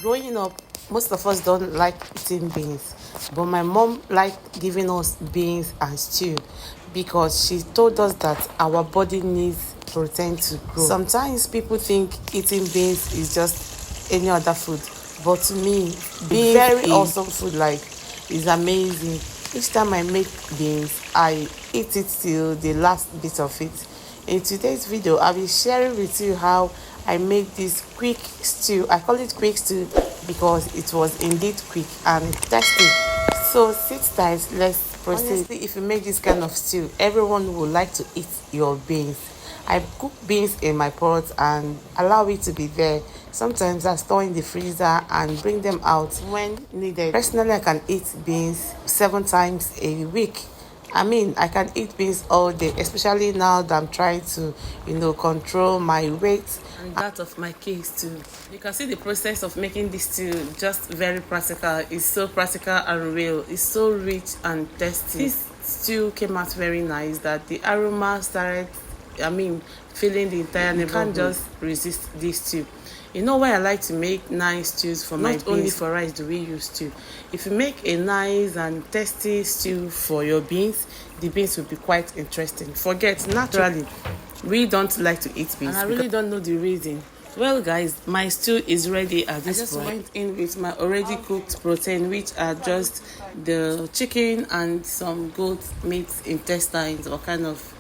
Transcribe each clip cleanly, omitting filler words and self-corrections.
Growing up, most of us don't like eating beans, but my mom liked giving us beans and stew because she told us that our body needs protein to grow. Sometimes people think eating beans is just any other food, but to me, beans very awesome food. Like, it's amazing. Each time I make beans, I eat it till the last bit of it. In today's video, I'll be sharing with you how I made this quick stew. I call it quick stew because it was indeed quick and tasty. So sit tight, let's proceed. Honestly, if you make this kind of stew, everyone would like to eat your beans. I cook beans in my pot and allow it to be there. Sometimes I store in the freezer and bring them out when needed. Personally, I can eat beans 7 times a week. I mean, I can eat beans all day, especially now that I'm trying to, control my weight and that of my kids too. You can see the process of making this stew, just very practical. It's so practical and real. It's so rich and tasty. This stew came out very nice that the aroma started, filling the entire neighborhood. You can't just resist this stew. You know why I like to make nice stews for my beans? Not only for rice do we use stew. If you make a nice and tasty stew for your beans, the beans will be quite interesting. Forget, naturally, we don't like to eat beans. And I really don't know the reason. Well, guys, my stew is ready at this point. I just went in with my already cooked protein, which are just the chicken and some goat meat intestines or kind of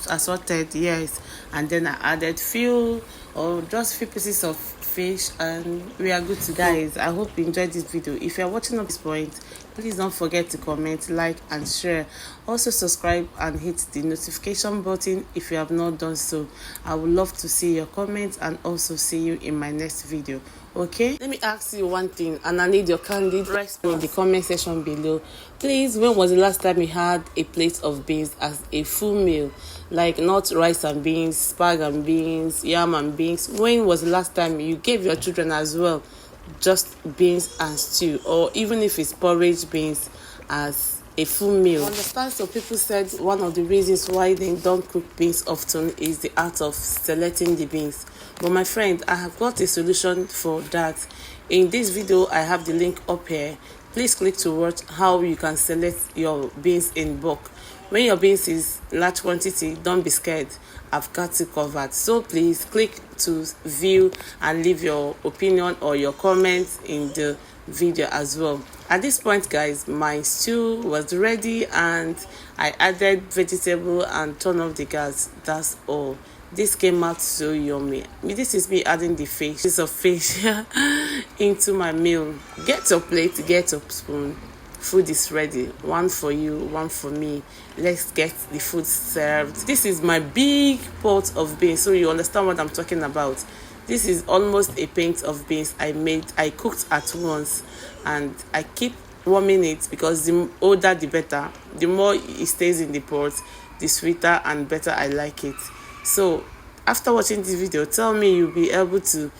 assorted, yes. And then I added few pieces of fish and we are good to go. Guys, I hope you enjoyed this video. If you are watching up this point, please don't forget to comment, like and share. Also subscribe and hit the notification button if you have not done so. I would love to see your comments and also see you in my next video. Okay, let me ask you one thing and I need your candid response in the comment section below. Please, when was the last time you had a plate of beans as a full meal? Like not rice and beans, spag and beans, yam and beans. When was the last time you gave your children as well just beans and stew, or even if it's porridge beans as a full meal? I understand some people said one of the reasons why they don't cook beans often is the art of selecting the beans. But my friend, I have got a solution for that. In this video, I have the link up here. Please click to watch how you can select your beans in bulk. When your beans is large quantity, don't be scared. I've got it covered. So please click to view and leave your opinion or your comments in the video as well. At this point, guys, my stew was ready and I added vegetable and turned off the gas. That's all. This came out so yummy. This is me adding the piece of fish into my meal. Get your plate, get your spoon. Food is ready. One for you, one for me. Let's get the food served. This is my big pot of beans, so you understand what I'm talking about. This is almost a pint of beans I cooked at once, and I keep warming it because the older the better. The more it stays in the pot, the sweeter and better I like it. So after watching this video, tell me you'll be able to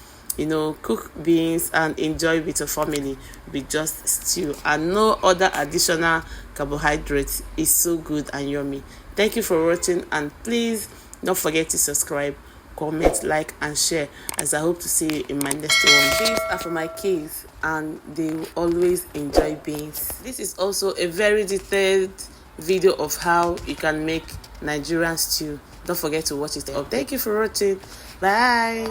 cook beans and enjoy with your family with just stew and no other additional carbohydrates. It's so good and yummy. Thank you for watching, and please don't forget to subscribe, comment, like and share, as I hope to see you in my next one. Beans are for my kids and they will always enjoy beans. This is also a very detailed video of how you can make Nigerian stew. Don't forget to watch it. Thank you for watching. Bye.